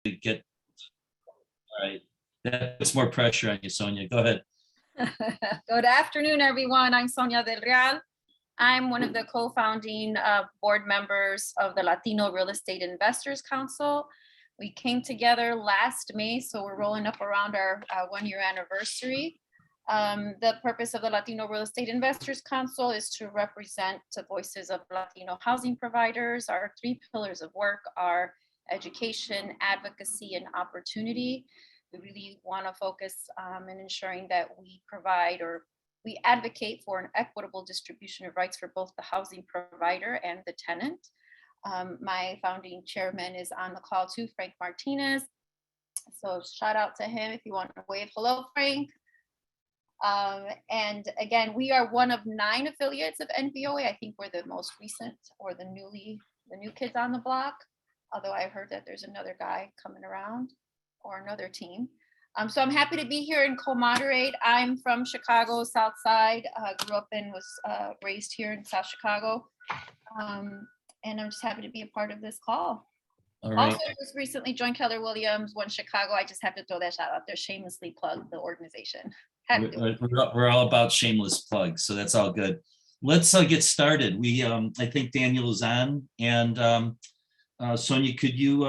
get, all right. That puts more pressure on you, Sonia. Go ahead. Good afternoon, everyone. I'm Sonia Del Real. I'm one of the co-founding board members of the Latino Real Estate Investors Council. We came together last May, so we're rolling up around our 1-year anniversary. The purpose of the Latino Real Estate Investors Council is to represent the voices of Latino housing providers. Our 3 pillars of work are education, advocacy, and opportunity. We really want to focus in ensuring that we provide or we advocate for an equitable distribution of rights for both the housing provider and the tenant. My founding chairman is on the call too, Frank Martinez. So shout out to him if you want to wave hello, Frank. And again, we are one of 9 affiliates of NVOA. I think we're the most recent or the new kids on the block. Although I heard that there's another guy coming around or another team. So I'm happy to be here and co-moderate. I'm from Chicago, South Side, grew up and was raised here in South Chicago. And I'm just happy to be a part of this call. All right. Also, just recently joined Keller Williams, One Chicago. I just have to throw that shout out there, shamelessly plug the organization. We're all about shameless plugs, so that's all good. Let's get started. I think Daniel is on, and Sonia, could you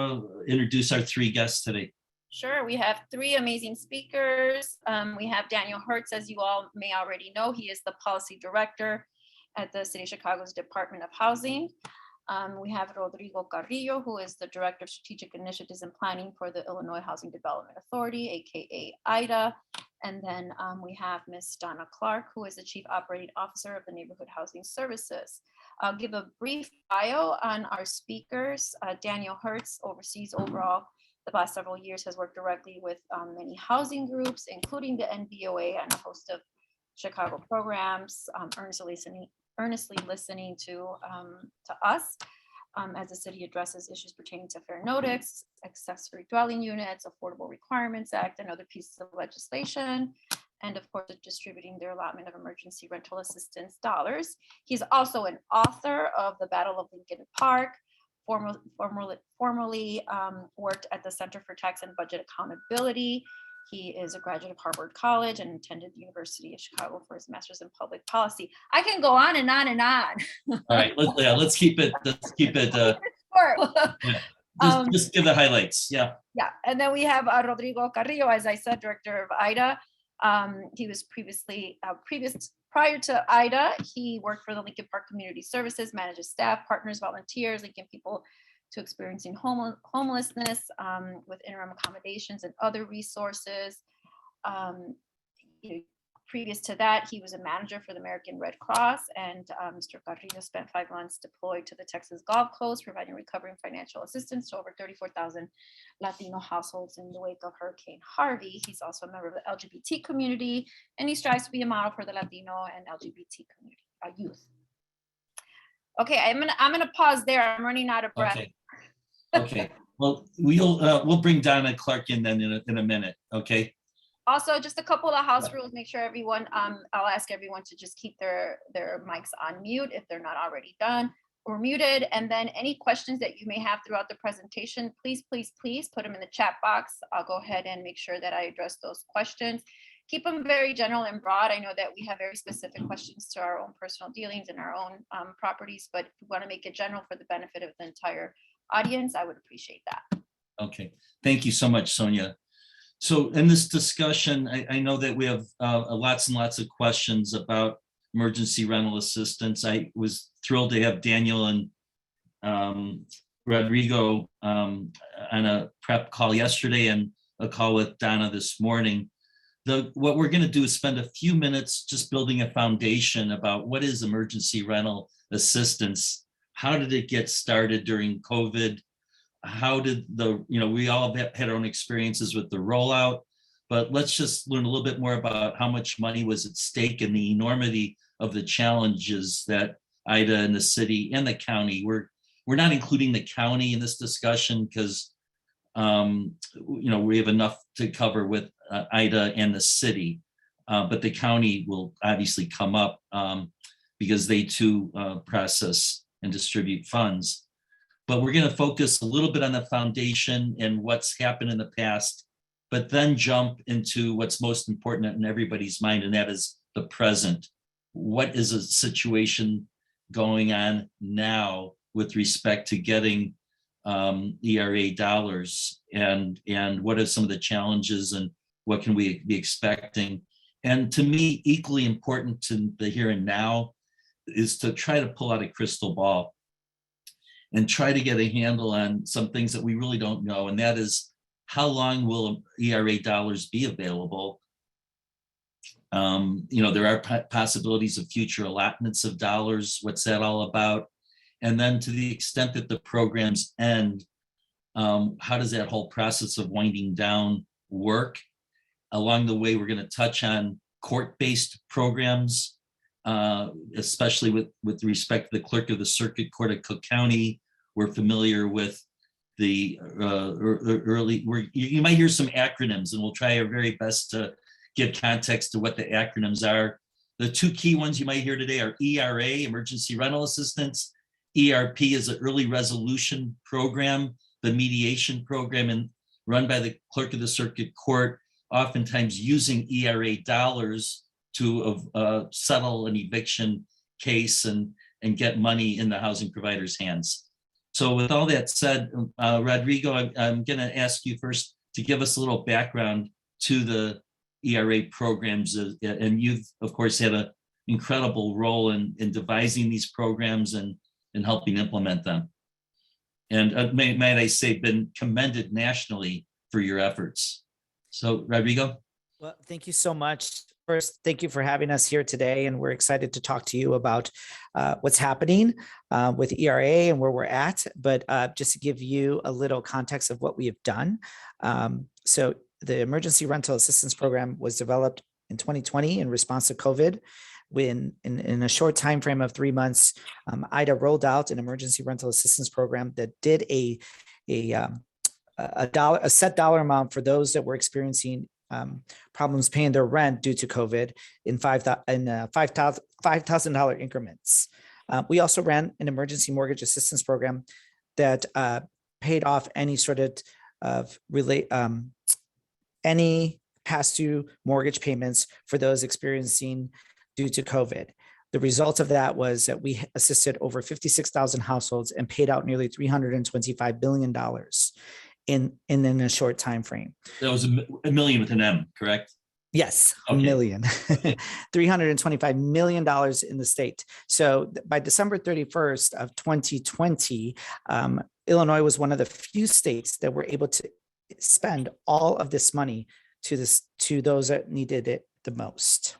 introduce our 3 guests today? Sure, we have 3 amazing speakers. We have Daniel Hertz, as you all may already know. He is the policy director at the City of Chicago's Department of Housing. We have Rodrigo Carillo, who is the Director of Strategic Initiatives and Planning for the Illinois Housing Development Authority, aka IHDA. And then we have Ms. Donna Clarke, who is the Chief Operating Officer of the Neighborhood Housing Services. I'll give a brief bio on our speakers. Daniel Hertz oversees overall the past several years, has worked directly with many housing groups, including the NVOA and a host of Chicago programs, earnestly listening to us as the city addresses issues pertaining to fair notice, accessory dwelling units, Affordable Requirements Act, and other pieces of legislation, and of course, distributing their allotment of emergency rental assistance dollars. He's also an author of The Battle of Lincoln Park, formerly worked at the Center for Tax and Budget Accountability. He is a graduate of Harvard College and attended the University of Chicago for his master's in public policy. I can go on and on and on. All right, let's keep it. Just give the highlights. Yeah. Yeah, and then we have Rodrigo Carillo, as I said, director of IHDA. He was prior to IHDA, he worked for the Lincoln Park Community Services, manages staff, partners, volunteers, linking people to experiencing homelessness with interim accommodations and other resources. Previous to that, he was a manager for the American Red Cross, and Mr. Rodrigo spent 5 months deployed to the Texas Gulf Coast, providing recovery and financial assistance to over 34,000 Latino households in the wake of Hurricane Harvey. He's also a member of the LGBT community, and he strives to be a model for the Latino and LGBT community, youth. Okay, I'm gonna pause there. I'm running out of breath. Okay. Well, we'll bring Donna Clarke in then in a minute. Okay. Also, just a couple of house rules. Make sure everyone. I'll ask everyone to just keep their mics on mute if they're not already done or muted. And then any questions that you may have throughout the presentation, please put them in the chat box. I'll go ahead and make sure that I address those questions. Keep them very general and broad. I know that we have very specific questions to our own personal dealings and our own properties, but if we want to make it general for the benefit of the entire audience, I would appreciate that. Okay, thank you so much, Sonia. So in this discussion, I know that we have lots and lots of questions about emergency rental assistance. I was thrilled to have Daniel and Rodrigo on a prep call yesterday and a call with Donna this morning. What we're going to do is spend a few minutes just building a foundation about what is emergency rental assistance. How did it get started during COVID? How did we all have had our own experiences with the rollout, but let's just learn a little bit more about how much money was at stake and the enormity of the challenges that IHDA and the city and the county. We're not including the county in this discussion because we have enough to cover with IHDA and the city, but the county will obviously come up because they too process and distribute funds. but we're going to focus a little bit on the foundation and what's happened in the past, but then jump into what's most important in everybody's mind, and that is the present. What is a situation going on now with respect to getting ERA dollars, and what are some of the challenges, and what can we be expecting? And to me, equally important to the here and now is to try to pull out a crystal ball and try to get a handle on some things that we really don't know. And that is, how long will ERA dollars be available? There are possibilities of future allotments of dollars. What's that all about? And then to the extent that the programs end, how does that whole process of winding down work? Along the way, we're going to touch on court-based programs, especially with respect to the clerk of the circuit court of Cook County. We're familiar with the you might hear some acronyms, and we'll try our very best to give context to what the acronyms are. The two key ones you might hear today are ERA, Emergency Rental Assistance. ERP is an early resolution program, the mediation program, and run by the clerk of the circuit court, oftentimes using ERA dollars to settle an eviction case and get money in the housing provider's hands. So with all that said, Rodrigo, I'm going to ask you first to give us a little background to the ERA programs. And you've, of course, had an incredible role in devising these programs and helping implement them. And might I say, been commended nationally for your efforts. So, Rodrigo? Well, thank you so much. First, thank you for having us here today, and we're excited to talk to you about what's happening with ERA and where we're at. But just to give you a little context of what we have done. So the Emergency Rental Assistance Program was developed in 2020 in response to COVID. When in a short time frame of 3 months, IHDA rolled out an emergency rental assistance program that did a set dollar amount for those that were experiencing problems paying their rent due to COVID in $5,000 increments. We also ran an emergency mortgage assistance program that paid off any sort of any past due mortgage payments for those experiencing due to COVID. The result of that was that we assisted over 56,000 households and paid out nearly $325 billion in a short time frame. That was a million with an M, correct? Yes, Okay. a million. Okay. $325 million in the state. So by December 31st of 2020, Illinois was one of the few states that were able to spend all of this money to those that needed it the most.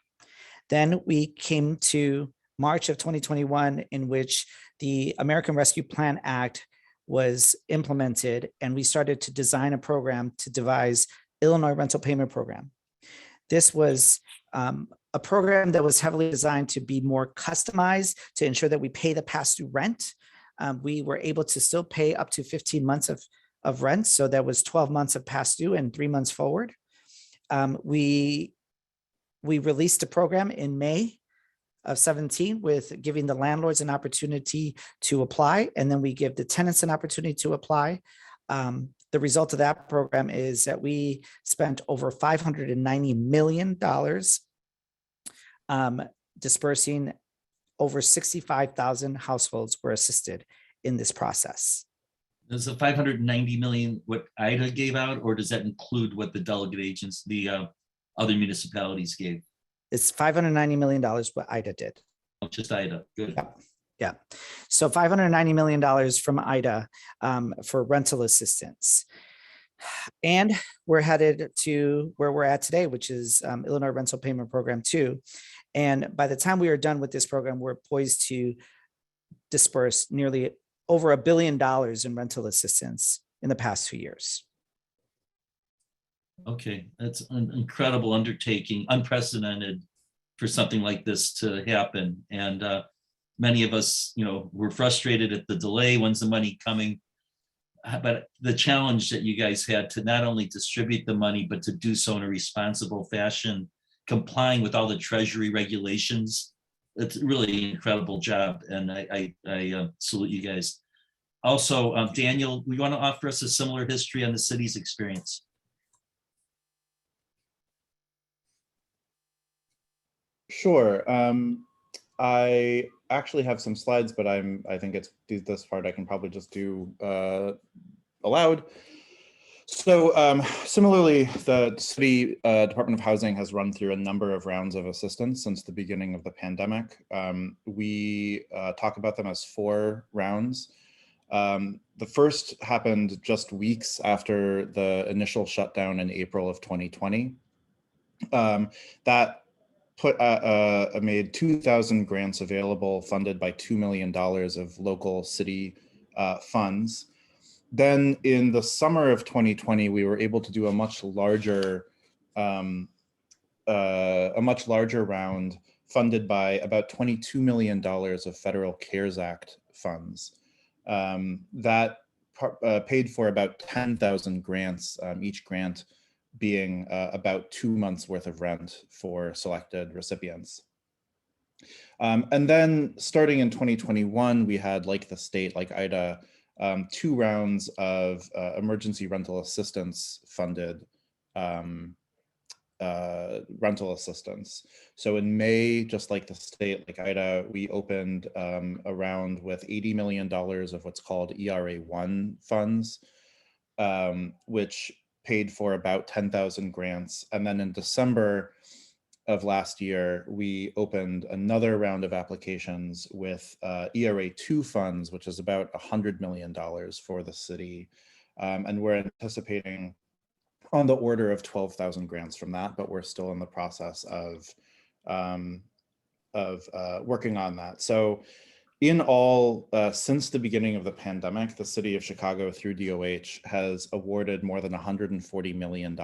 Then we came to March of 2021, in which the American Rescue Plan Act was implemented, and we started to design a program to devise Illinois Rental Payment Program. This was a program that was heavily designed to be more customized to ensure that we pay the past due rent. We were able to still pay up to 15 months of rent. So that was 12 months of past due and 3 months forward. We released a program in May of 17 with giving the landlords an opportunity to apply, and then we give the tenants an opportunity to apply. The result of that program is that we spent over $590 million dispersing. Over 65,000 households were assisted in this process. Does the 590 million what IHDA gave out, or does that include what the delegate agents, the other municipalities gave? It's $590 million what IHDA did. Oh, just IHDA, good. Yeah. So $590 million from IHDA for rental assistance. And we're headed to where we're at today, which is Illinois Rental Payment Program 2. And by the time we are done with this program, we're poised to disperse nearly over $1 billion in rental assistance in the past 2 years. Okay, that's an incredible undertaking, unprecedented for something like this to happen. And many of us, were frustrated at the delay. When's the money coming? But the challenge that you guys had to not only distribute the money, but to do so in a responsible fashion, complying with all the Treasury regulations. It's really an incredible job, and I salute you guys. Also, Daniel, we want to offer us a similar history on the city's experience. Sure. I actually have some slides, but I think it's this part I can probably just do aloud. So similarly, the city Department of Housing has run through a number of rounds of assistance since the beginning of the pandemic. We talk about them as 4 rounds. The first happened just weeks after the initial shutdown in April of 2020. That made 2,000 grants available, funded by $2 million of local city funds. Then in the summer of 2020, we were able to do a much larger round funded by about $22 million of federal CARES Act funds. That paid for about 10,000 grants, each grant being about 2 months worth of rent for selected recipients. And then starting in 2021, we had, like the state, like IHDA, 2 rounds of emergency rental assistance funded rental assistance. So in May, just like the state, like IHDA, we opened a round with $80 million of what's called ERA1 funds, which paid for about 10,000 grants. And then in December of last year, we opened another round of applications with ERA2 funds, which is about $100 million for the city. And we're anticipating on the order of 12,000 grants from that, but we're still in the process of working on that. So in all, since the beginning of the pandemic, the city of Chicago through DOH has awarded more than $140 million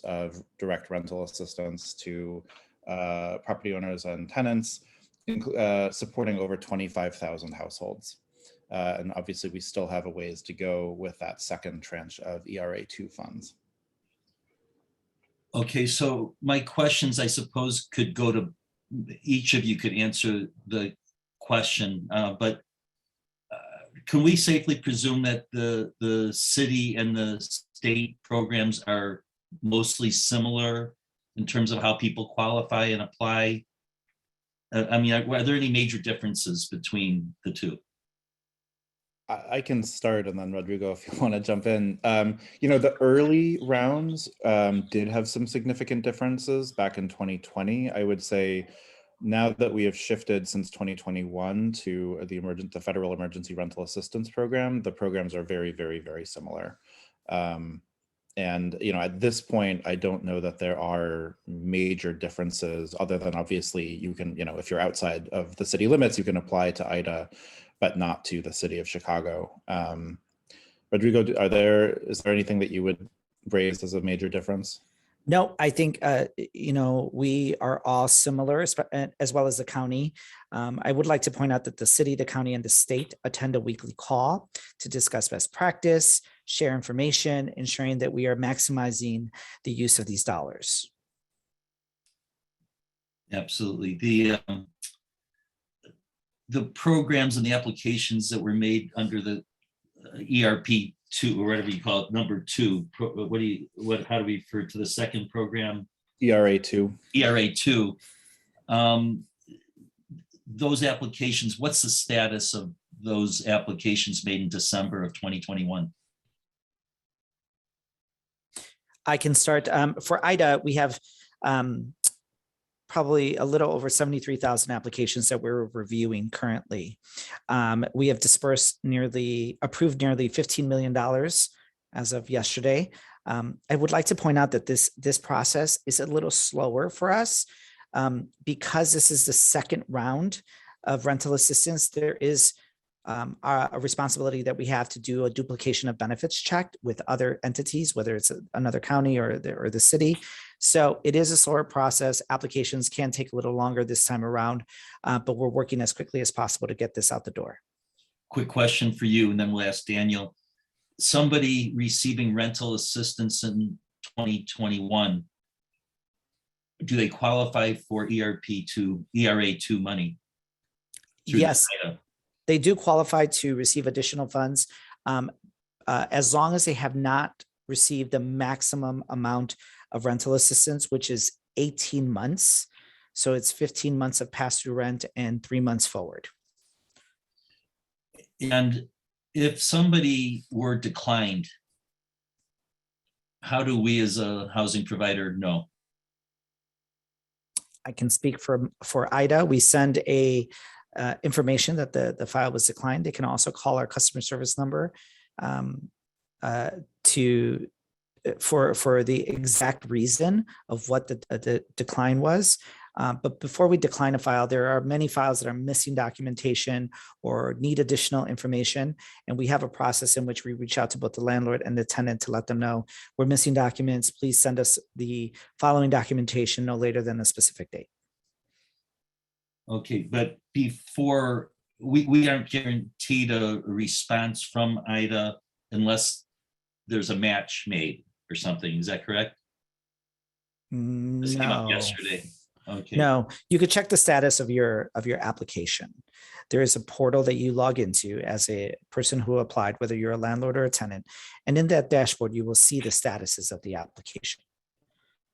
of direct rental assistance to property owners and tenants, supporting over 25,000 households. And obviously we still have a ways to go with that second tranche of ERA2 funds. Okay, so my questions, I suppose, could go to each of you could answer the question, but can we safely presume that the city and the state programs are mostly similar in terms of how people qualify and apply? I mean, are there any major differences between the two? I can start, and then Rodrigo, if you want to jump in. You know, the early rounds did have some significant differences back in 2020. I would say now that we have shifted since 2021 to the federal emergency rental assistance program, the programs are very, very, very similar. And, you know, at this point, I don't know that there are major differences other than obviously you can, you know, if you're outside of the city limits, you can apply to IHDA, but not to the city of Chicago. Rodrigo, is there anything that you would raise as a major difference? No, I think, you know, we are all similar, as well as the county. I would like to point out that the city, the county, and the state attend a weekly call to discuss best practice, share information, ensuring that we are maximizing the use of these dollars. Absolutely. The programs and the applications that were made under the ERP2, or whatever you call it, number 2, how do we refer to the second program? ERA2. ERA2. Those applications, what's the status of those applications made in December of 2021? I can start. For IHDA, we have probably a little over 73,000 applications that we're reviewing currently. We have approved nearly $15 million as of yesterday. I would like to point out that this process is a little slower for us because this is the second round of rental assistance. There is a responsibility that we have to do a duplication of benefits check with other entities, whether it's another county or the city. So it is a slower process. Applications can take a little longer this time around, but we're working as quickly as possible to get this out the door. Quick question for you, and then we'll ask Daniel. Somebody receiving rental assistance in 2021, do they qualify for ERA2 money? Yes. They do qualify to receive additional funds as long as they have not received the maximum amount of rental assistance, which is 18 months. So it's 15 months of pass-through rent and 3 months forward. And if somebody were declined, how do we as a housing provider know? I can speak for IHDA. We send a information that the file was declined. They can also call our customer service number for the exact reason of what the decline was. But before we decline a file, there are many files that are missing documentation or need additional information. And we have a process in which we reach out to both the landlord and the tenant to let them know we're missing documents. Please send us the following documentation no later than a specific date. Okay, but before, we aren't guaranteed a response from IHDA unless there's a match made or something. Is that correct? This came up No. yesterday. Okay. No, you could check the status of your application. There is a portal that you log into as a person who applied, whether you're a landlord or a tenant. And in that dashboard, you will see the statuses of the application.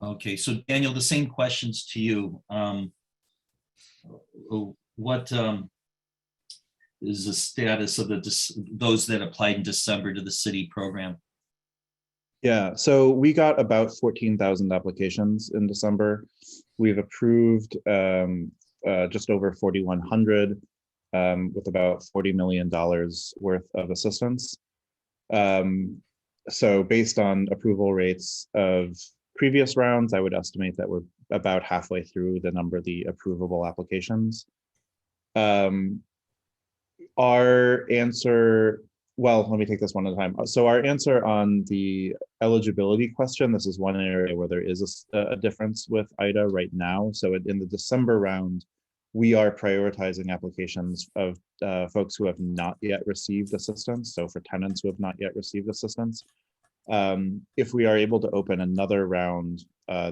Okay, so Daniel, the same questions to you. What is the status of those that applied in December to the city program? Yeah, so we got about 14,000 applications in December. We've approved just over 4,100 with about $40 million worth of assistance. So based on approval rates of previous rounds, I would estimate that we're about halfway through the number of the approvable applications. Our answer, well, let me take this one at a time. So our answer on the eligibility question, this is one area where there is a difference with IHDA right now. So in the December round, we are prioritizing applications of folks who have not yet received assistance. So for tenants who have not yet received assistance. If we are able to open another round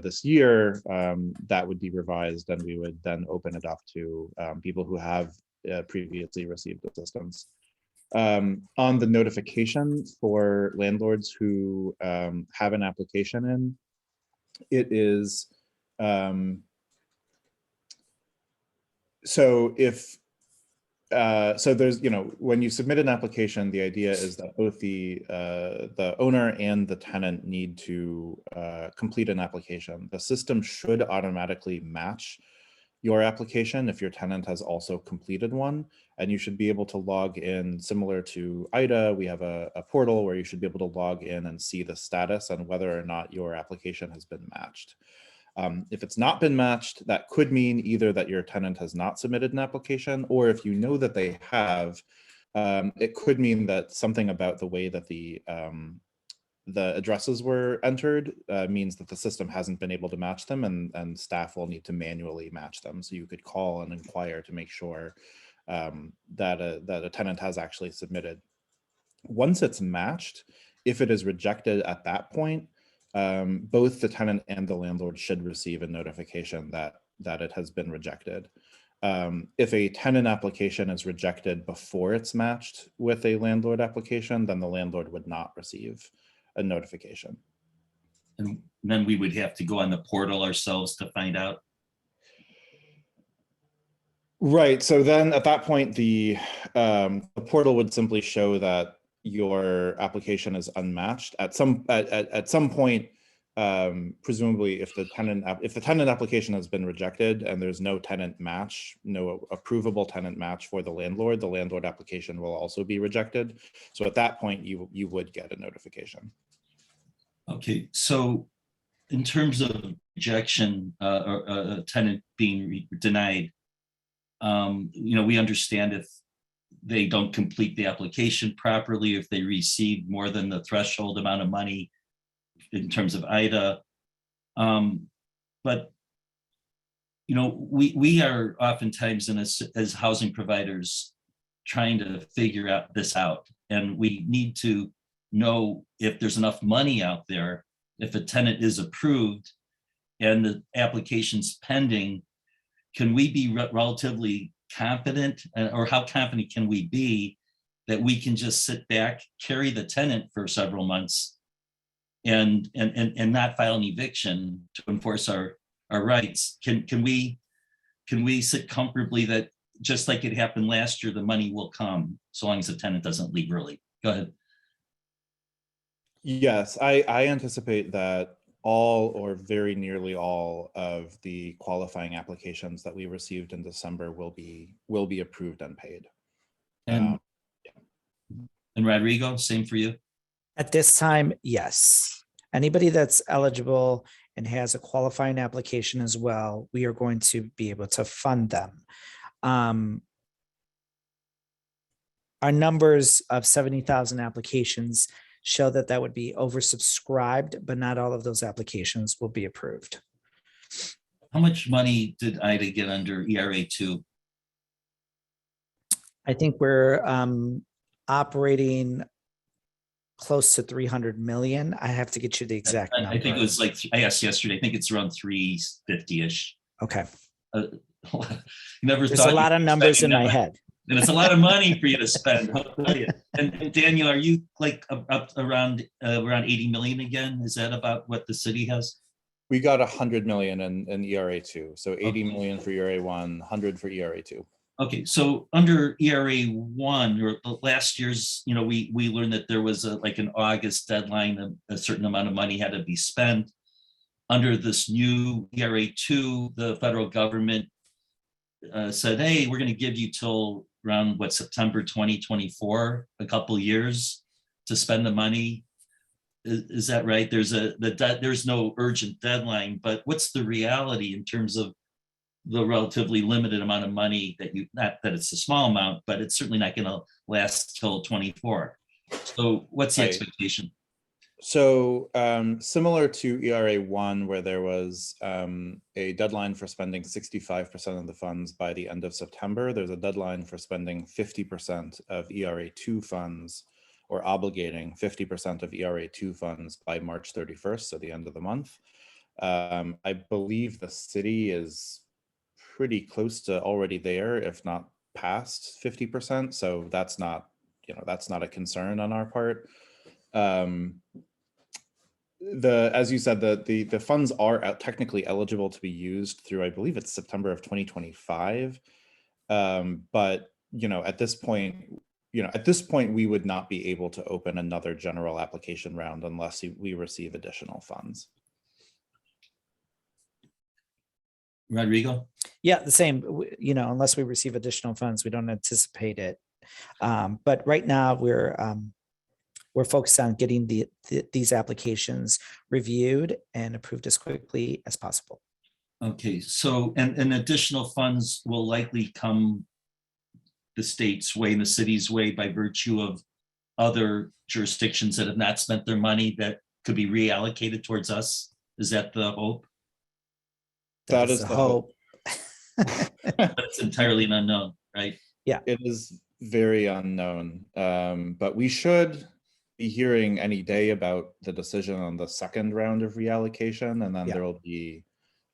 this year, that would be revised, and we would then open it up to people who have previously received assistance. On the notification for landlords who have an application in, it is so if so there's, when you submit an application, the idea is that both the owner and the tenant need to complete an application. The system should automatically match your application if your tenant has also completed one, and you should be able to log in. Similar to IHDA, we have a portal where you should be able to log in and see the status and whether or not your application has been matched. If it's not been matched, that could mean either that your tenant has not submitted an application, or if you know that they have, it could mean that something about the way that the addresses were entered means that the system hasn't been able to match them, and staff will need to manually match them. So you could call and inquire to make sure that a tenant has actually submitted. Once it's matched, if it is rejected at that point, both the tenant and the landlord should receive a notification that it has been rejected. If a tenant application is rejected before it's matched with a landlord application, then the landlord would not receive a notification. And then we would have to go on the portal ourselves to find out. Right. So then at that point, the portal would simply show that your application is unmatched at some point. Presumably, if the tenant application has been rejected and there's no tenant match, no approvable tenant match for the landlord application will also be rejected. So at that point, you would get a notification. Okay. So in terms of rejection or a tenant being denied, we understand if they don't complete the application properly, if they receive more than the threshold amount of money in terms of IHDA. But we are oftentimes as housing providers trying to figure this out, and we need to know if there's enough money out there. If a tenant is approved and the application's pending, can we be relatively confident or how confident can we be that we can just sit back, carry the tenant for several months and not file an eviction to enforce our rights? Can we sit comfortably that just like it happened last year, the money will come so long as the tenant doesn't leave early? Go ahead. Yes, I anticipate that all or very nearly all of the qualifying applications that we received in December will be approved and paid. And Rodrigo, same for you? At this time, yes. Anybody that's eligible and has a qualifying application as well, we are going to be able to fund them. Our numbers of 70,000 applications show that that would be oversubscribed, but not all of those applications will be approved. How much money did IDA get under ERA 2? I think we're operating close to 300 million. I have to get you the exact number. I think it was like, I asked yesterday, I think it's around 350-ish. Okay. Never There's thought a lot of numbers in my head. And it's a lot of money for you to spend. I'll tell you. And Daniel, are you like up around 80 million again? Is that about what the city has? We got 100 million in ERA 2, so 80 Okay. million for ERA 1, 100 for ERA 2. Okay, so under ERA 1 or last year's, we learned that there was like an August deadline, a certain amount of money had to be spent. Under this new ERA 2, the federal government said, hey, we're going to give you till around September 2024, a couple years to spend the money. Is that right? There's no urgent deadline, but what's the reality in terms of the relatively limited amount of money that not that it's a small amount, but it's certainly not going to last till 24. So what's the expectation? So similar to ERA 1, where there was a deadline for spending 65% of the funds by the end of September, there's a deadline for spending 50% of ERA 2 funds, or obligating 50% of ERA 2 funds by March 31st, so the end of the month. I believe the city is pretty close to already there, if not past 50%. So that's not a concern on our part. As you said, the funds are technically eligible to be used through, I believe it's September of 2025. But at this point, we would not be able to open another general application round unless we receive additional funds. Rodrigo? Yeah, the same. Unless we receive additional funds, we don't anticipate it. But right now we're focused on getting these applications reviewed and approved as quickly as possible. Okay, so and additional funds will likely come the state's way and the city's way by virtue of other jurisdictions that have not spent their money that could be reallocated towards us. Is that the hope? That is the hope. It's entirely an unknown, right? Yeah, it is very unknown, but we should be hearing any day about the decision on the second round of reallocation, and then there will be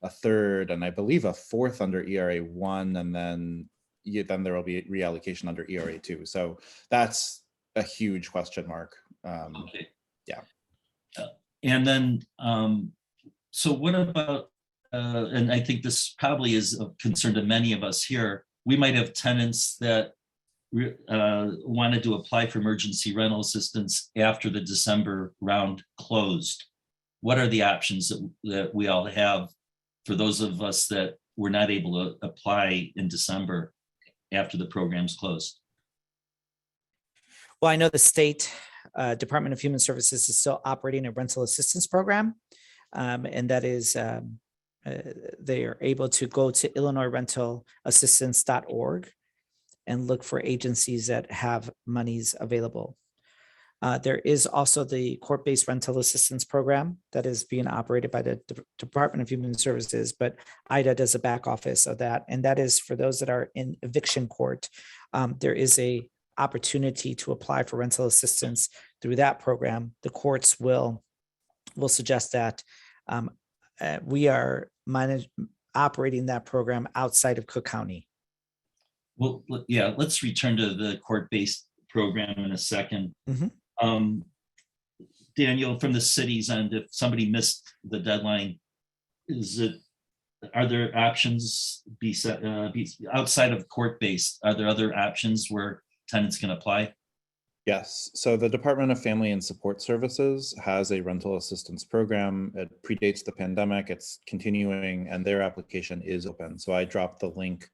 a third and I believe a fourth under ERA 1, and then there will be reallocation under ERA 2. So that's a huge question mark. Okay. Yeah. And then, so what about, and I think this probably is of concern to many of us here, we might have tenants that wanted to apply for emergency rental assistance after the December round closed. What are the options that we all have for those of us that were not able to apply in December after the program's closed? Well, I know the state Department of Human Services is still operating a rental assistance program, and that is they are able to go to IllinoisRentalAssistance.org and look for agencies that have monies available. There is also the court-based rental assistance program that is being operated by the Department of Human Services, but IHDA does a back office of that. And that is for those that are in eviction court. There is a opportunity to apply for rental assistance through that program. The courts will suggest that. We are operating that program outside of Cook County. Well, yeah, let's return to the court-based program in a second. Mhm. Daniel, from the city's end, if somebody missed the deadline, are there options outside of court-based? Are there other options where tenants can apply? Yes, so the Department of Family and Support Services has a rental assistance program. It predates the pandemic, it's continuing, and their application is open. So I dropped the link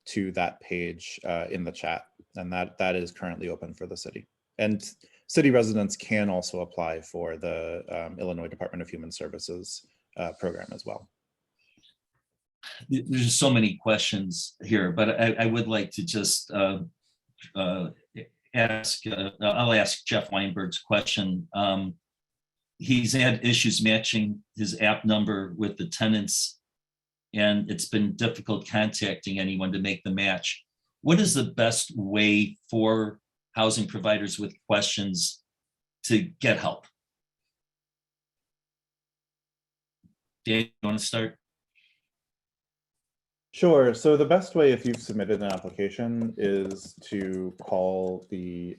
to that page in the chat, and that is currently open for the city. And city residents can also apply for the Illinois Department of Human Services program as well. There's so many questions here, but I would like to just I'll ask Jeff Weinberg's question. He's had issues matching his app number with the tenants, and it's been difficult contacting anyone to make the match. What is the best way for housing providers with questions to get help? Dan, you want to start? Sure. So the best way, if you've submitted an application, is to call the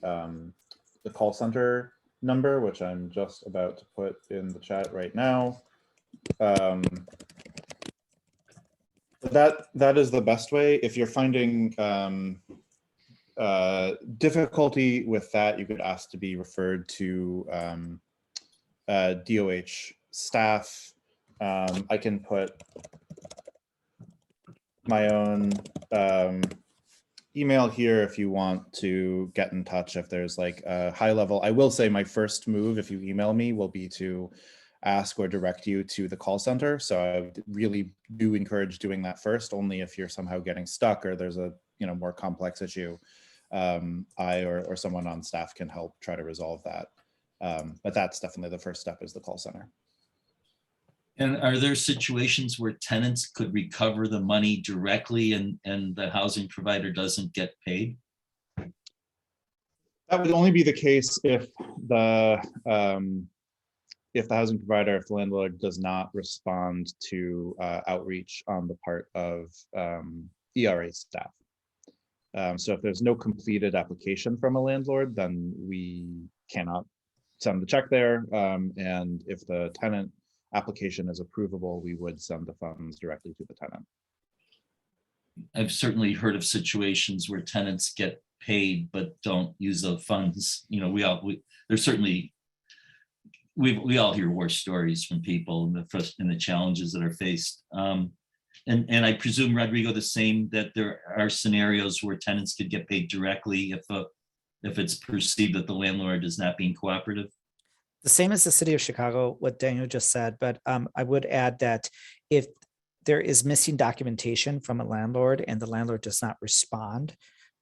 call center number, which I'm just about to put in the chat right now. That is the best way. If you're finding difficulty with that, you could ask to be referred to DOH staff. I can put my own email here if you want to get in touch if there's like a high level. I will say my first move, if you email me, will be to ask or direct you to the call center. So I really do encourage doing that first, only if you're somehow getting stuck or there's a more complex issue. I or someone on staff can help try to resolve that. But that's definitely the first step, is the call center. And are there situations where tenants could recover the money directly and the housing provider doesn't get paid? That would only be the case if the housing provider, if the landlord does not respond to outreach on the part of ERA staff. So if there's no completed application from a landlord, then we cannot send the check there. And if the tenant application is approvable, we would send the funds directly to the tenant. I've certainly heard of situations where tenants get paid but don't use the funds. We all hear war stories from people and the challenges that are faced. And I presume, Rodrigo, the same, that there are scenarios where tenants could get paid directly if it's perceived that the landlord is not being cooperative. The same as the city of Chicago, what Daniel just said, but I would add that if there is missing documentation from a landlord and the landlord does not respond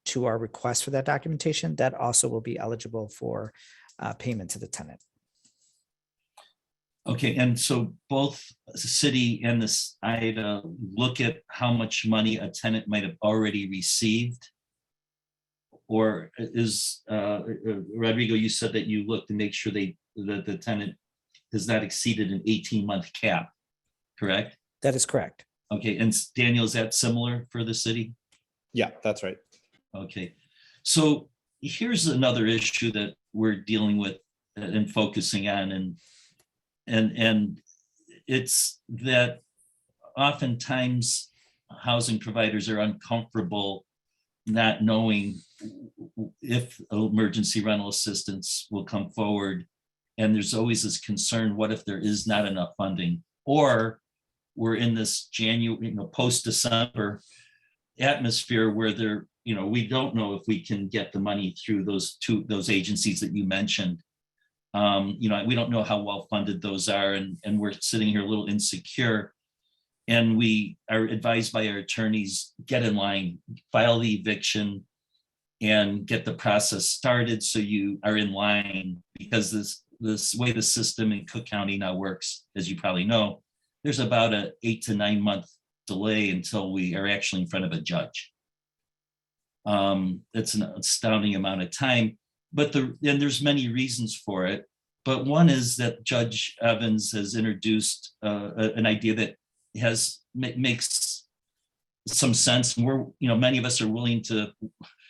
to our request for that documentation, that also will be eligible for payment to the tenant. Okay, and so both the city and the IHDA look at how much money a tenant might have already received? Or is, Rodrigo, you said that you look to make sure that the tenant has not exceeded an 18-month cap, correct? That is correct. Okay, and Daniel, is that similar for the city? Yeah, that's right. Okay, so here's another issue that we're dealing with and focusing on, and it's that oftentimes housing providers are uncomfortable not knowing if emergency rental assistance will come forward. And there's always this concern, what if there is not enough funding? Or we're in this January, post-December atmosphere where we don't know if we can get the money through those agencies that you mentioned. We don't know how well funded those are, and we're sitting here a little insecure. And we are advised by our attorneys, get in line, file the eviction, and get the process started so you are in line, because this way the system in Cook County now works, as you probably know, there's about an 8 to 9 month delay until we are actually in front of a judge. It's an astounding amount of time, but there's many reasons for it. But one is that Judge Evans has introduced an idea that makes some sense. And we're, many of us are willing to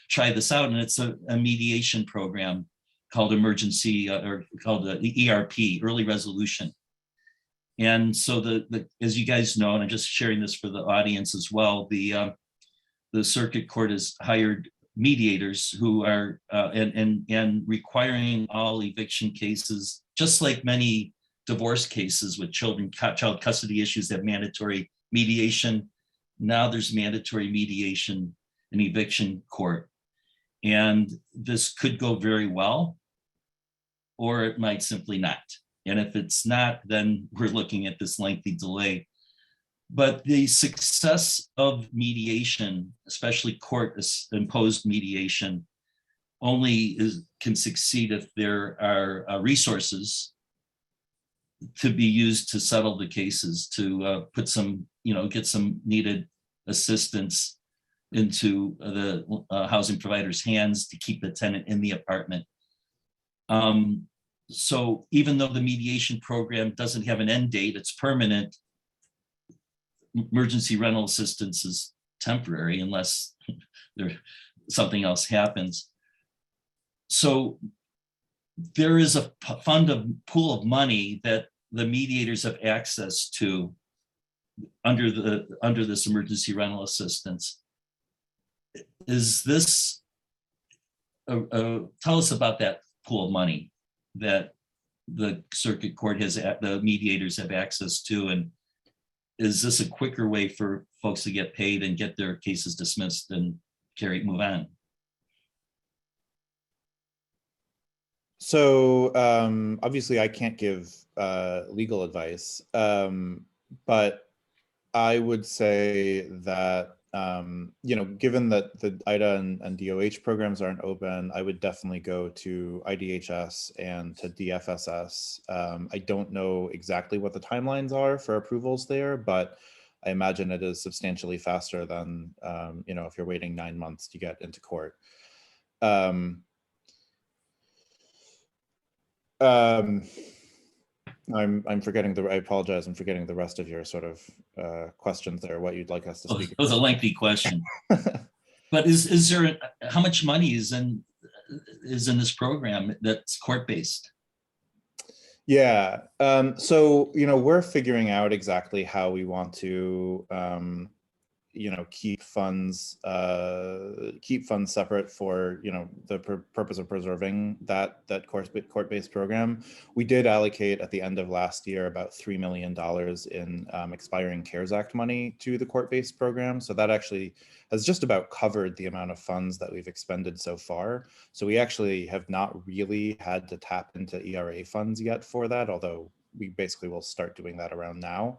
try this out. And it's a mediation program called emergency or called the ERP, early resolution. And so as you guys know, and I'm just sharing this for the audience as well, the circuit court has hired mediators who are and requiring all eviction cases, just like many divorce cases with child custody issues have mandatory mediation. Now there's mandatory mediation in eviction court. And this could go very well, or it might simply not. And if it's not, then we're looking at this lengthy delay. But the success of mediation, especially court-imposed mediation, only can succeed if there are resources to be used to settle the cases, to put some, get some needed assistance into the housing provider's hands to keep the tenant in the apartment. So even though the mediation program doesn't have an end date, it's permanent, emergency rental assistance is temporary unless something else happens. So there is a pool of money that the mediators have access to under this emergency rental assistance. Is this, tell us about that pool of money that the circuit court has, the mediators have access to, and is this a quicker way for folks to get paid and get their cases dismissed and move on? So obviously I can't give legal advice, but I would say that, given that the IHDA and DOH programs aren't open, I would definitely go to IDHS and to DFSS. I don't know exactly what the timelines are for approvals there, but I imagine it is substantially faster than, if you're waiting 9 months to get into court. I'm forgetting I apologize. I'm forgetting the rest of your sort of questions there, what you'd like us to speak about. It was a lengthy question. But is there, how much money is in this program that's court-based? Yeah, so, we're figuring out exactly how we want to, keep funds separate for, the purpose of preserving that court-based program. We did allocate at the end of last year about $3 million in expiring CARES Act money to the court-based program. So that actually has just about covered the amount of funds that we've expended so far. So we actually have not really had to tap into ERA funds yet for that, although we basically will start doing that around now.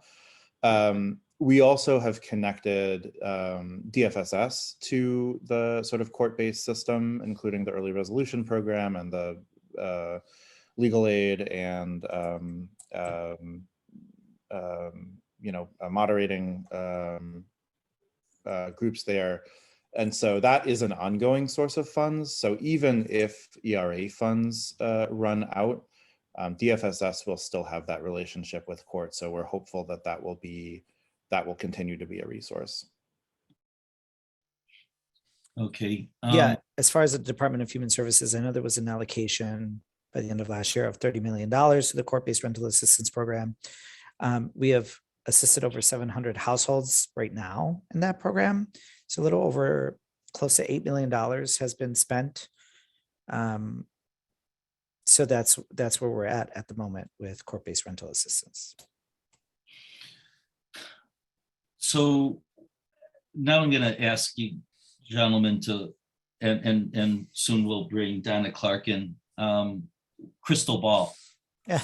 We also have connected DFSS to the sort of court-based system, including the early resolution program and the legal aid and moderating groups there. And so that is an ongoing source of funds. So even if ERA funds run out, DFSS will still have that relationship with court. So we're hopeful that that will continue to be a resource. Okay. Yeah, as far as the Department of Human Services, I know there was an allocation by the end of last year of $30 million to the court-based rental assistance program. We have assisted over 700 households right now in that program. So a little over close to $8 million has been spent. So that's where we're at the moment with court-based rental assistance. So now I'm going to ask you gentlemen to, and soon we'll bring Donna Clarke in, crystal ball. Yeah.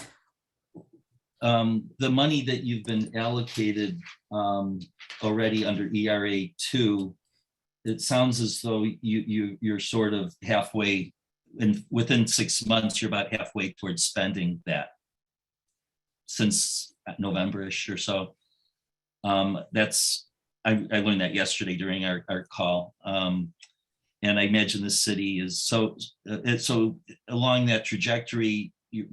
The money that you've been allocated already under ERA 2, it sounds as though you're sort of halfway, and within 6 months, you're about halfway towards spending that since November-ish or so. I learned that yesterday during our call. And I imagine the city is so along that trajectory, there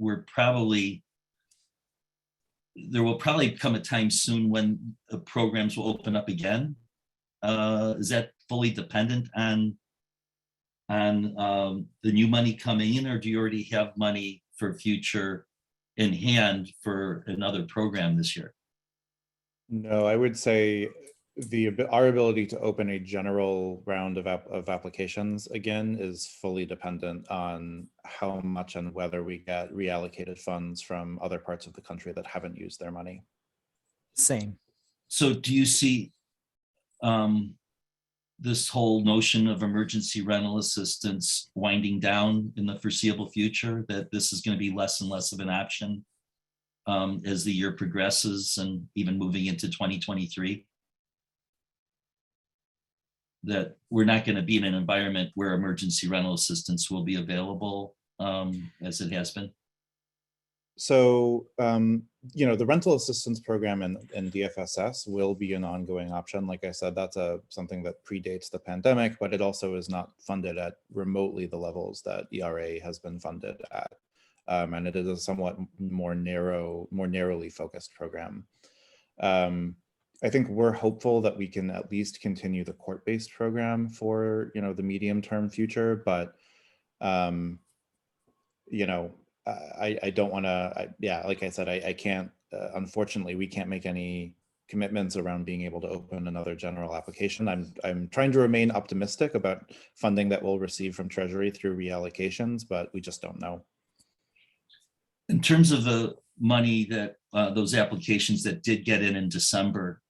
will probably come a time soon when the programs will open up again. Is that fully dependent on the new money coming in, or do you already have money for future in hand for another program this year? No, I would say our ability to open a general round of applications again is fully dependent on how much and whether we get reallocated funds from other parts of the country that haven't used their money. Same. So do you see this whole notion of emergency rental assistance winding down in the foreseeable future, that this is going to be less and less of an option as the year progresses and even moving into 2023? That we're not going to be in an environment where emergency rental assistance will be available as it has been? So, the rental assistance program in DFSS will be an ongoing option. Like I said, that's something that predates the pandemic, but it also is not funded at remotely the levels that ERA has been funded at. And it is a somewhat more narrowly focused program. I think we're hopeful that we can at least continue the court-based program for, the medium-term future, but I don't want to, like I said, I can't, unfortunately, we can't make any commitments around being able to open another general application. I'm trying to remain optimistic about funding that we'll receive from Treasury through reallocations, but we just don't know. In terms of the money that those applications that did get in December,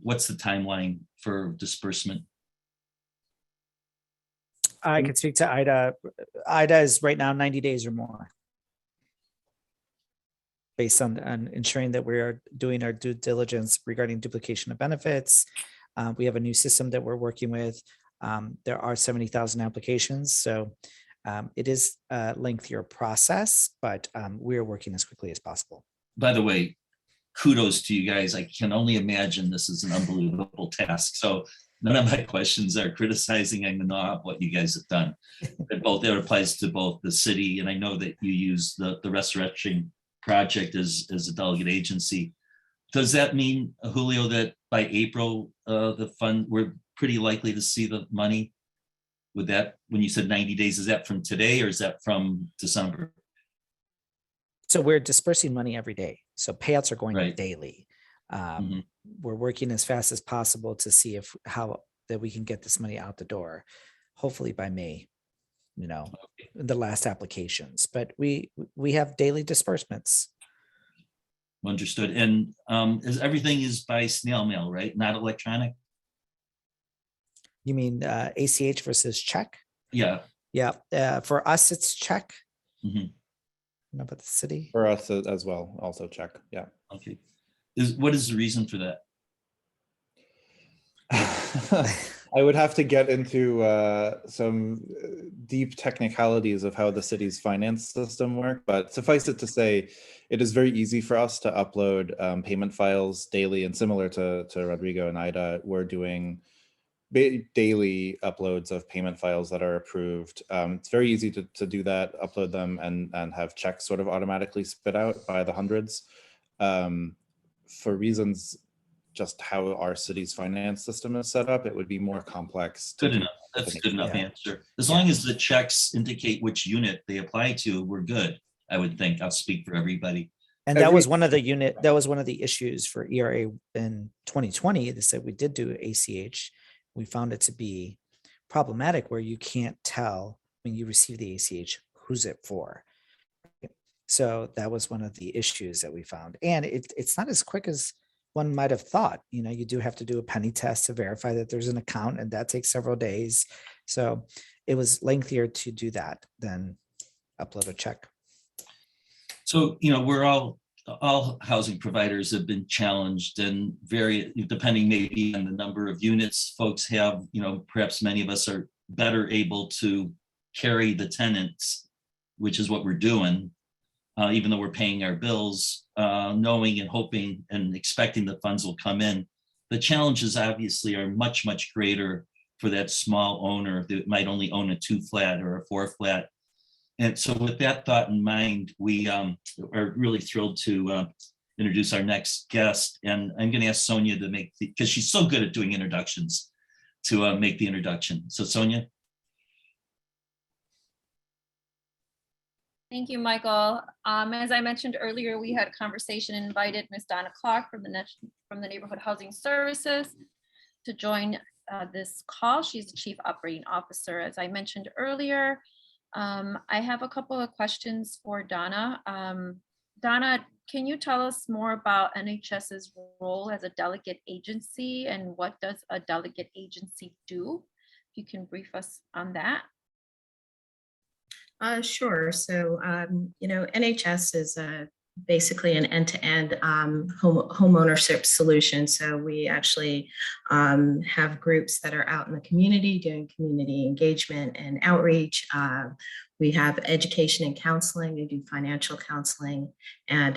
what's the timeline for disbursement? I can speak to IHDA. IHDA is right now 90 days or more, based on ensuring that we are doing our due diligence regarding duplication of benefits. We have a new system that we're working with. There are 70,000 applications, so it is a lengthier process, but we are working as quickly as possible. By the way, kudos to you guys. I can only imagine this is an unbelievable task. So none of my questions are criticizing. I know what you guys have done. That applies to both the city, and I know that you use the Resurrection Project as a delegate agency. Does that mean, Julio, that by April, the fund, we're pretty likely to see the money? With that, when you said 90 days, is that from today or is that from December? So we're dispersing money every day. So payouts are going Right. daily. We're working as fast as possible to see how we can get this money out the door, hopefully by May, the last applications, but we have daily disbursements. Understood. And everything is by snail mail, right? Not electronic? You mean ACH versus check? Yeah. Yeah. For us, it's check. Mm-hmm. How about the city? For us as well, also check. Yeah. Okay. What is the reason for that? I would have to get into some deep technicalities of how the city's finance system works, but suffice it to say, it is very easy for us to upload payment files daily, and similar to Rodrigo and IHDA, we're doing daily uploads of payment files that are approved. It's very easy to do that, upload them, and have checks sort of automatically spit out by the hundreds. For reasons just how our city's finance system is set up, it would be more complex. Good enough. That's a good enough answer. As long as the checks indicate which unit they apply to, we're good, I would think. I'll speak for everybody. And that was one of the issues for ERA in 2020. They said we did do ACH. We found it to be problematic where you can't tell when you receive the ACH who's it for. So that was one of the issues that we found. And it's not as quick as one might have thought. You do have to do a penny test to verify that there's an account, and that takes several days. So it was lengthier to do that than upload a check. So, we're all housing providers have been challenged, and depending maybe on the number of units folks have, perhaps many of us are better able to carry the tenants, which is what we're doing, even though we're paying our bills, knowing and hoping and expecting the funds will come in. The challenges obviously are much, much greater for that small owner that might only own a 2-flat or a 4-flat. And so with that thought in mind, we are really thrilled to introduce our next guest. And I'm going to ask Sonia to because she's so good at doing introductions. to make the introduction. So Sonia. Thank you, Michael. As I mentioned earlier, we had a conversation and invited Ms. Donna Clarke from the Neighborhood Housing Services to join this call. She's the Chief Operating Officer. As I mentioned earlier, I have a couple of questions for Donna. Donna, can you tell us more about NHS's role as a delegate agency and what does a delegate agency do? If you can brief us on that. Sure. So, NHS is basically an end-to-end homeownership solution. So we actually have groups that are out in the community doing community engagement and outreach. We have education and counseling. We do financial counseling, and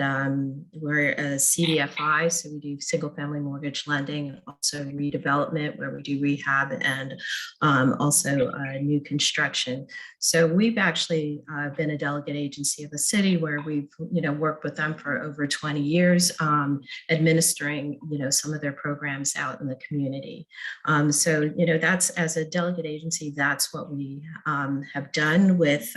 we're a CDFI, so we do single-family mortgage lending, also redevelopment where we do rehab, and also new construction. So we've actually been a delegate agency of the city where we've worked with them for over 20 years, administering some of their programs out in the community. So that's, as a delegate agency, that's what we have done with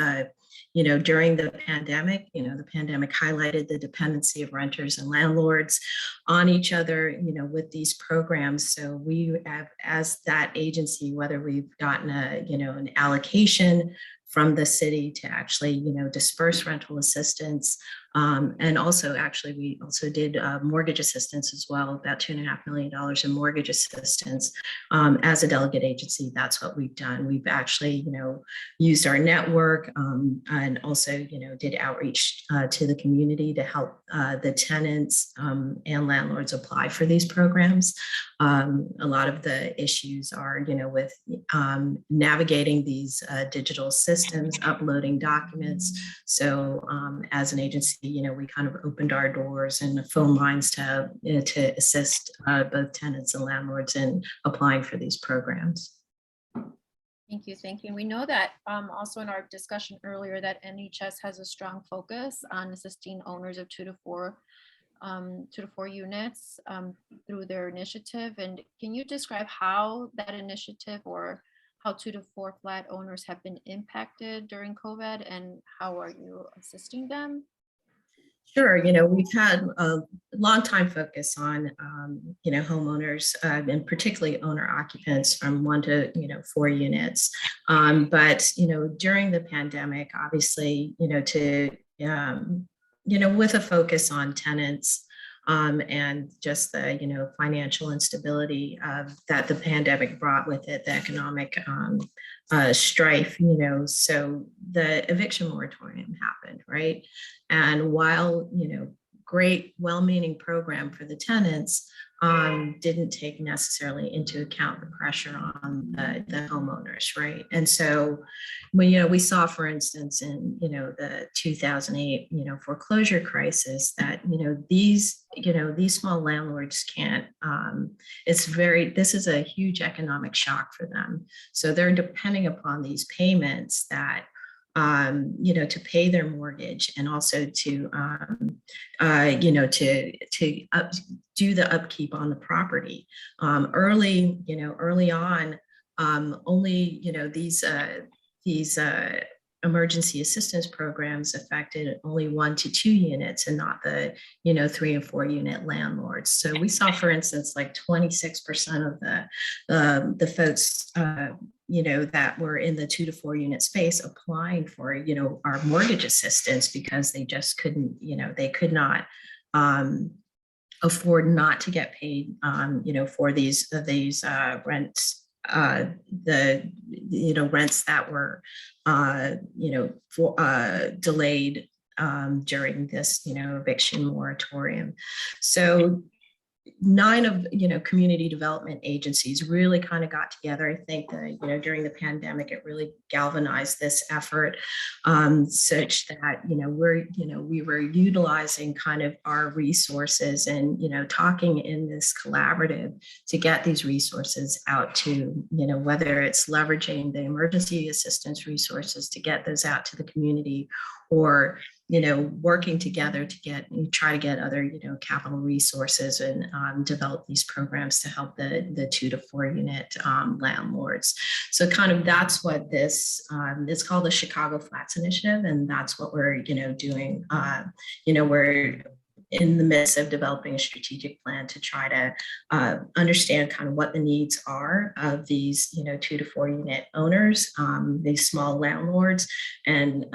during the pandemic. The pandemic highlighted the dependency of renters and landlords on each other, with these programs. So we have, as that agency, whether we've gotten an allocation from the city to actually, disperse rental assistance. And also, actually, we also did mortgage assistance as well, about $2.5 million in mortgage assistance. As a delegate agency, that's what we've done. We've actually, used our network and also, did outreach to the community to help the tenants and landlords apply for these programs. A lot of the issues are, with navigating these digital systems, uploading documents. So as an agency, we kind of opened our doors and phone lines to assist both tenants and landlords in applying for these programs. Thank you. And we know that also in our discussion earlier that NHS has a strong focus on assisting owners of 2 to 4 units through their initiative. And can you describe how that initiative, or how 2 to 4 flat owners have been impacted during COVID, and how are you assisting them? Sure. We've had a long time focus on, homeowners and particularly owner occupants from 1 to, 4 units. But, during the pandemic, obviously, with a focus on tenants and just the, financial instability that the pandemic brought with it, the economic strife, so the eviction moratorium happened, right? And while, great, well-meaning program for the tenants, didn't take necessarily into account the pressure on the homeowners, right? And so when, we saw, for instance, in, the 2008, foreclosure crisis that, these small landlords can't, this is a huge economic shock for them. So they're depending upon these payments that, to pay their mortgage, and also to, do the upkeep on the property. Early on, only, these emergency assistance programs affected only 1 to 2 units and not the, 3 and 4 unit landlords. So we saw, for instance, like 26% of the folks, that were in the 2 to 4 unit space applying for, our mortgage assistance because they just couldn't, they could not afford not to get paid, for these rents. The rents that were delayed during this eviction moratorium. So 9 of community development agencies really kind of got together. I think that during the pandemic it really galvanized this effort, such that we were utilizing kind of our resources and talking in this collaborative to get these resources out to whether it's leveraging the emergency assistance resources to get those out to the community, or working together to try to get other, capital resources and develop these programs to help the 2 to 4 unit landlords. So kind of that's what this, it's called the Chicago Flats Initiative. And that's what we're, doing. We're in the midst of developing a strategic plan to try to understand kind of what the needs are of these, 2 to 4 unit owners, these small landlords, and,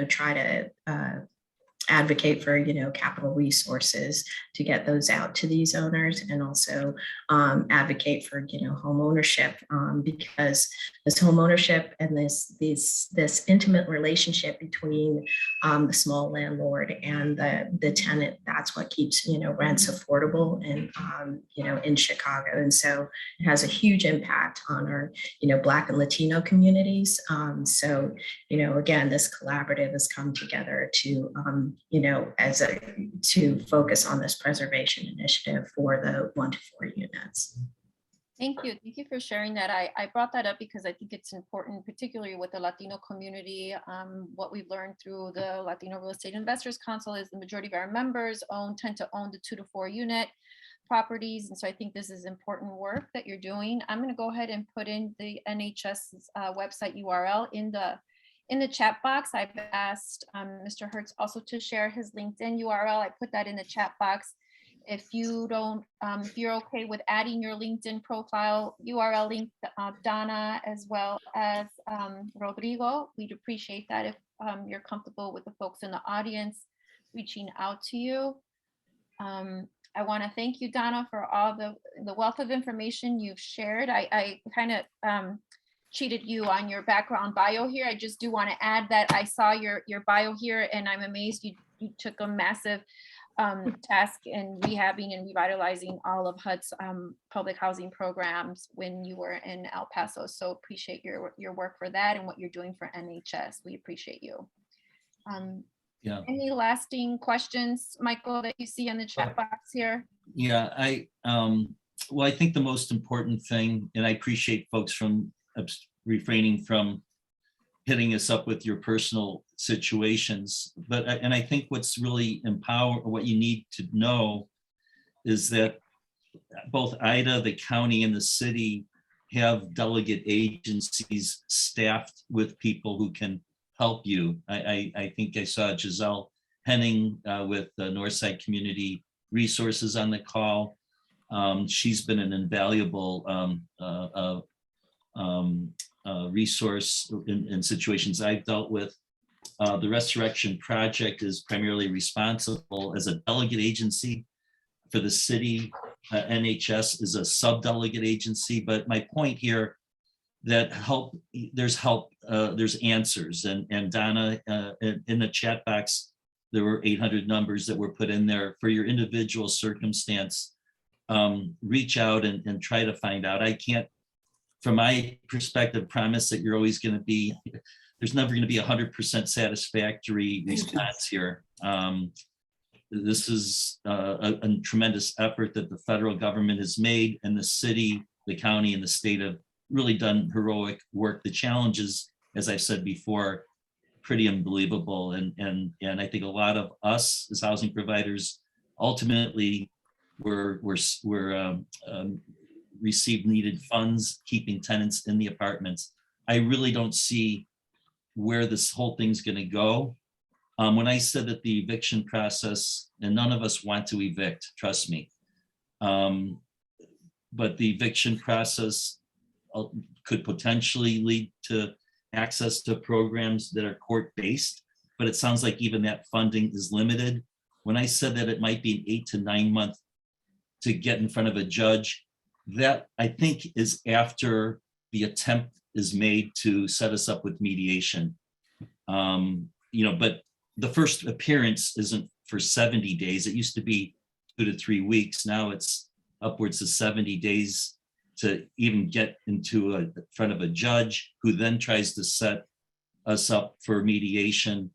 try to advocate for, capital resources to get those out to these owners, and also advocate for, home ownership, because this home ownership and this intimate relationship between the small landlord and the tenant, that's what keeps, rents affordable and, in Chicago. And so it has a huge impact on our, Black and Latino communities. So, again, this collaborative has come together to, to focus on this preservation initiative for the 1 to 4 units. Thank you. Thank you for sharing that. I brought that up because I think it's important, particularly with the Latino community. What we've learned through the Latino Real Estate Investors Council is the majority of our members tend to own the 2 to 4 unit properties. And so I think this is important work that you're doing. I'm going to go ahead and put in the NHS website URL in the chat box. I've asked Mr. Hertz also to share his LinkedIn URL. I put that in the chat box. If you don't, if you're okay with adding your LinkedIn profile URL link, Donna, as well as Rodrigo, we'd appreciate that if you're comfortable with the folks in the audience reaching out to you. I want to thank you, Donna, for all the wealth of information you've shared. I kind of cheated you on your background bio here. I just do want to add that I saw your bio here, and I'm amazed you took a massive task in rehabbing and revitalizing all of HUD's public housing programs when you were in El Paso. So appreciate your work for that and what you're doing for NHS. We appreciate you. Yeah. Any lasting questions, Michael, that you see in the chat box here? Yeah, well, I think the most important thing, and I appreciate folks from refraining from hitting us up with your personal situations, and I think what's really what you need to know is that both IHDA, the county, and the city have delegate agencies staffed with people who can help you. I think I saw Giselle Henning with the Northside Community Resources on the call. She's been an invaluable resource in situations I've dealt with. The Resurrection Project is primarily responsible as a delegate agency for the city. NHS is a sub-delegate agency, but my point here that there's answers, and Donna, in the chat box, there were 800 numbers that were put in there for your individual circumstance. Reach out and try to find out. I can't, from my perspective, promise that you're always going to be, there's never going to be 100% satisfactory response here. This is a tremendous effort that the federal government has made, and the city, the county, and the state have really done heroic work. The challenges, as I've said before, pretty unbelievable. And I think a lot of us as housing providers ultimately received needed funds keeping tenants in the apartments. I really don't see where this whole thing's going to go. When I said that the eviction process, and none of us want to evict, trust me, but the eviction process could potentially lead to access to programs that are court-based, but it sounds like even that funding is limited. When I said that it might be an 8 to 9 month to get in front of a judge, that I think is after the attempt is made to set us up with mediation. But the first appearance isn't for 70 days. It used to be 2 to 3 weeks. Now it's upwards of 70 days to even get into front of a judge, who then tries to set us up for mediation.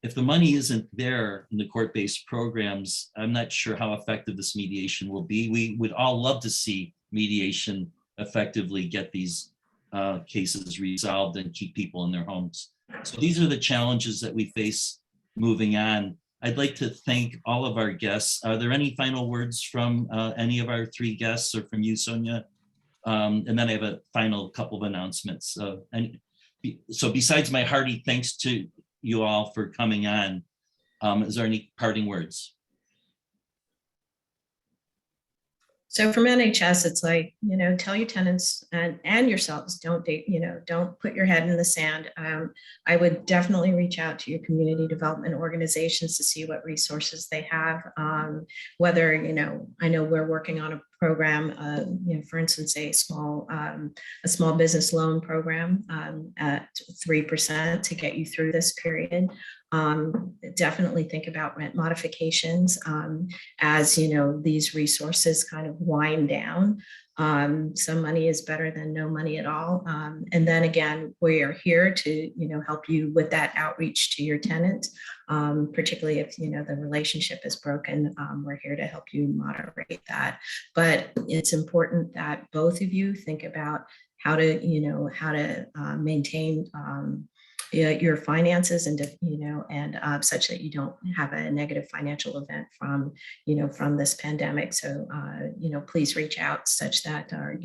If the money isn't there in the court-based programs, I'm not sure how effective this mediation will be. We would all love to see mediation effectively get these cases resolved and keep people in their homes. So these are the challenges that we face moving on. I'd like to thank all of our guests. Are there any final words from any of our three guests or from you, Sonia? And then I have a final couple of announcements. So besides my hearty thanks to you all for coming on, is there any parting words? So from NHS, it's like, tell your tenants and yourselves, don't put your head in the sand. I would definitely reach out to your community development organizations to see what resources they have. Whether, I know we're working on a program, for instance, a small business loan program at 3% to get you through this period. Definitely think about rent modifications as these resources kind of wind down. Some money is better than no money at all. And then again, we are here to help you with that outreach to your tenant, particularly if the relationship is broken. We're here to help you moderate that. But it's important that both of you think about how to maintain your finances and such that you don't have a negative financial event from this pandemic. So please reach out such that our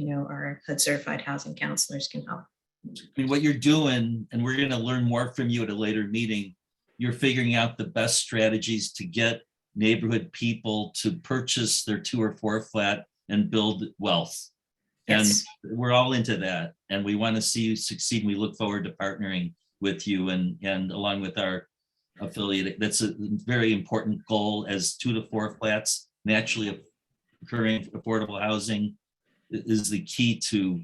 HUD certified housing counselors can help. I mean, what you're doing, and we're going to learn more from you at a later meeting, you're figuring out the best strategies to get neighborhood people to purchase their 2 or 4 flat and build wealth. Yes. And we're all into that. And we want to see you succeed. We look forward to partnering with you and along with our affiliate. That's a very important goal, as 2 to 4 flats naturally occurring affordable housing is the key to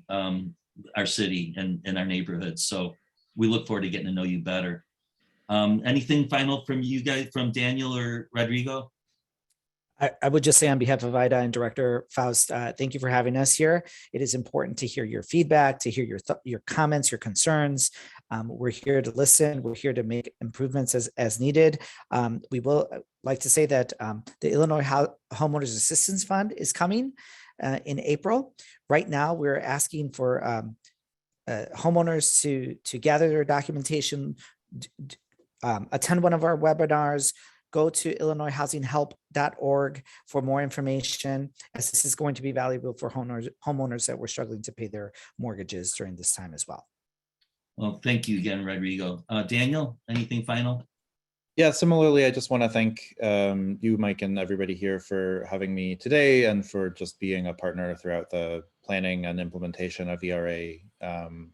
our city and our neighborhoods. So we look forward to getting to know you better. Anything final from you guys, from Daniel or Rodrigo? I would just say on behalf of IHDA and Director Faust, thank you for having us here. It is important to hear your feedback, to hear your comments, your concerns. We're here to listen. We're here to make improvements as needed. We will like to say that the Illinois Homeowners Assistance Fund is coming in April. Right now, we're asking for homeowners to gather their documentation, attend one of our webinars, go to illinoishousinghhelp.org for more information, as this is going to be valuable for homeowners that were struggling to pay their mortgages during this time as well. Well, thank you again, Rodrigo. Daniel, anything final? Yeah, similarly, I just want to thank you, Mike, and everybody here for having me today and for just being a partner throughout the planning and implementation of ERA.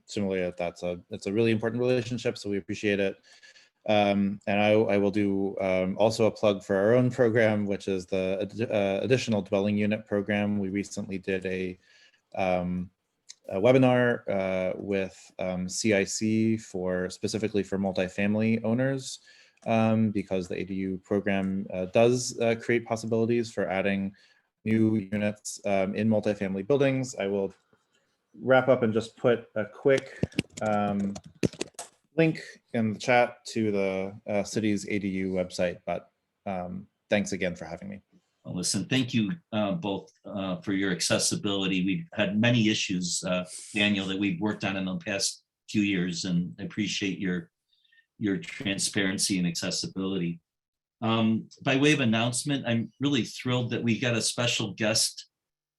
Similarly, it's a really important relationship, so we appreciate it. And I will do also a plug for our own program, which is the additional dwelling unit program. We recently did a webinar with CIC specifically for multifamily owners, because the ADU program does create possibilities for adding new units in multifamily buildings. I will wrap up and just put a quick link in the chat to the city's ADU website, but thanks again for having me. Well, listen, thank you both for your accessibility. We've had many issues, Daniel, that we've worked on in the past few years, and I appreciate your transparency and accessibility. By way of announcement, I'm really thrilled that we got a special guest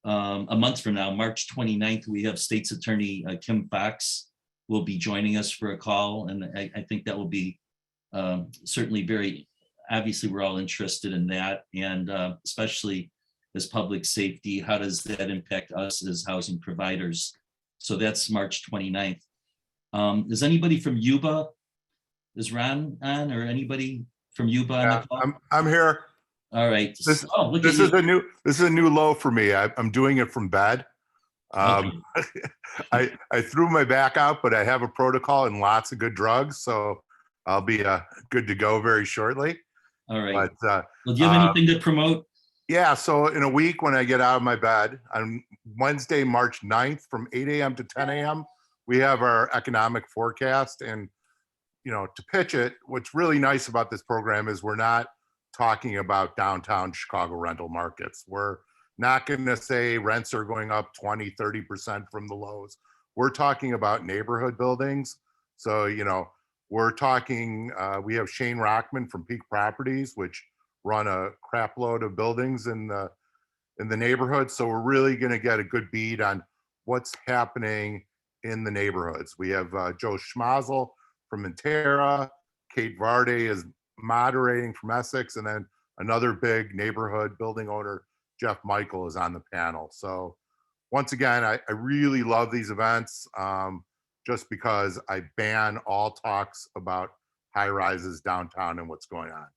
a month from now, March 29th. We have State's Attorney Kim Fox will be joining us for a call, and I think that will be certainly very, obviously we're all interested in that, and especially as public safety, how does that impact us as housing providers? So that's March 29th. Is anybody from Yuba? Is Ron on, or anybody from Yuba on the call? I'm here. All right. This This is a new low for me. I'm doing it from bed. I threw my back out, but I have a protocol and lots of good drugs, so I'll be good to go very shortly. All right. But well, do you have anything to promote? yeah, so in a week when I get out of my bed, on Wednesday, March 9th from 8 a.m. to 10 a.m., we have our economic forecast. And, to pitch it, what's really nice about this program is we're not talking about downtown Chicago rental markets. We're not going to say rents are going up 20, 30% from the lows. We're talking about neighborhood buildings. So, We're talking, we have Shane Rockman from Peak Properties, which run a crap load of buildings in the neighborhood. So we're really going to get a good bead on what's happening in the neighborhoods. We have Joe Schmazel from Intera, Kate Varde is moderating from Essex, and then another big neighborhood building owner, Jeff Michael, is on the panel. So once again, I really love these events just because I ban all talks about high rises downtown and what's going on.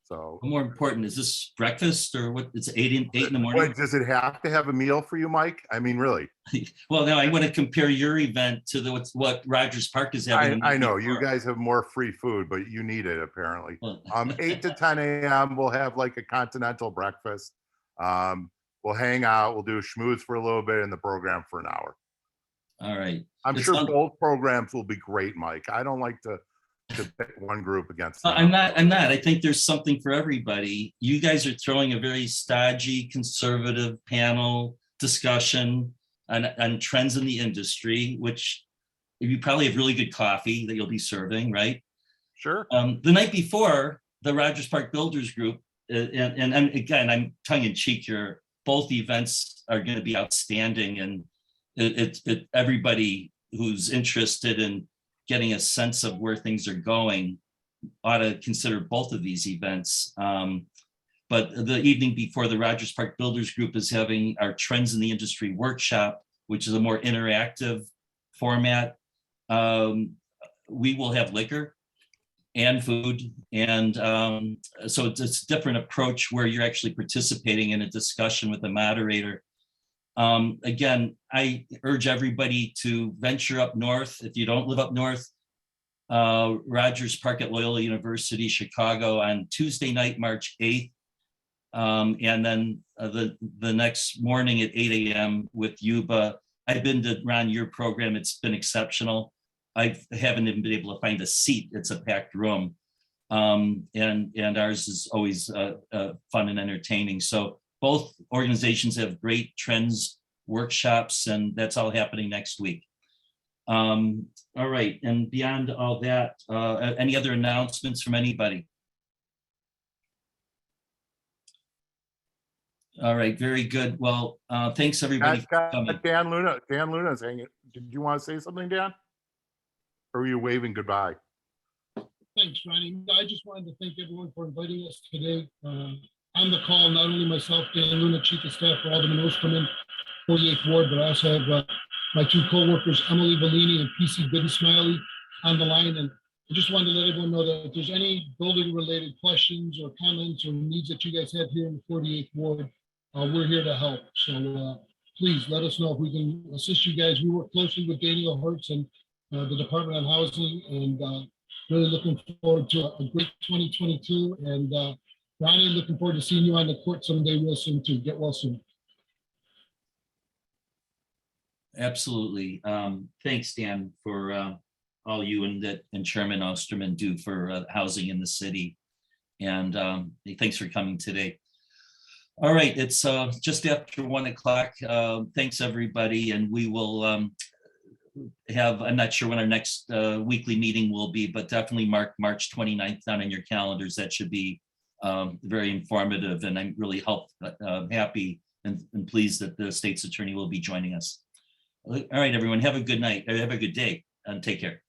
So More important, is this breakfast or what? It's 8 in the morning? does it have to have a meal for you, Mike? I mean, really? Well, now I want to compare your event to what Rogers Park is having. I know you guys have more free food, but you need it apparently. Well, 8 to 10 a.m. we'll have like a continental breakfast. We'll hang out, we'll do schmooze for a little bit and the program for an hour. All right. I'm It's sure not- both programs will be great, Mike. I don't like to pick one group against the I'm other. not. I think there's something for everybody. You guys are throwing a very stodgy, conservative panel discussion on trends in the industry, which you probably have really good coffee that you'll be serving, right? Sure. The night before, the Rogers Park Builders Group, and again, I'm tongue in cheek here, both events are going to be outstanding, and everybody who's interested in getting a sense of where things are going ought to consider both of these events. But the evening before, the Rogers Park Builders Group is having our Trends in the Industry workshop, which is a more interactive format. We will have liquor and food. And so it's a different approach where you're actually participating in a discussion with the moderator. Again, I urge everybody to venture up north. If you don't live up north, Rogers Park at Loyola University, Chicago on Tuesday night, March 8th. And then the next morning at 8 a.m. with Yuba. I've been to Ron, your program. It's been exceptional. I haven't even been able to find a seat. It's a packed room. And ours is always fun and entertaining. So both organizations have great trends workshops, and that's all happening next week. All right, and beyond all that, any other announcements from anybody? All right, very good. Well, thanks everybody for coming. Dan Luna's hanging. Did you want to say something, Dan? Or were you waving goodbye? Thanks, Ronnie. I just wanted to thank everyone for inviting us today. On the call, not only myself, Dan Luna, Chief of Staff for Alderman Osterman, 48th Ward, but I also have my two co-workers, Emily Bellini and PC Goodensmiley, on the line. And I just wanted to let everyone know that if there's any building-related questions or comments or needs that you guys have here in the 48th Ward, we're here to help. So please let us know if we can assist you guys. We work closely with Daniel Hertz and the Department on Housing, and really looking forward to a great 2022. And Ronnie, looking forward to seeing you on the court someday real soon too. Get well soon. Absolutely. Thanks, Dan, for all you and Chairman Osterman do for housing in the city. And thanks for coming today. All right, it's just after 1 o'clock. Thanks, everybody. And we will have, I'm not sure when our next weekly meeting will be, but definitely mark March 29th down in your calendars. That should be very informative. And I'm really happy and pleased that the state's attorney will be joining us. All right, everyone, have a good night. Have a good day and take care.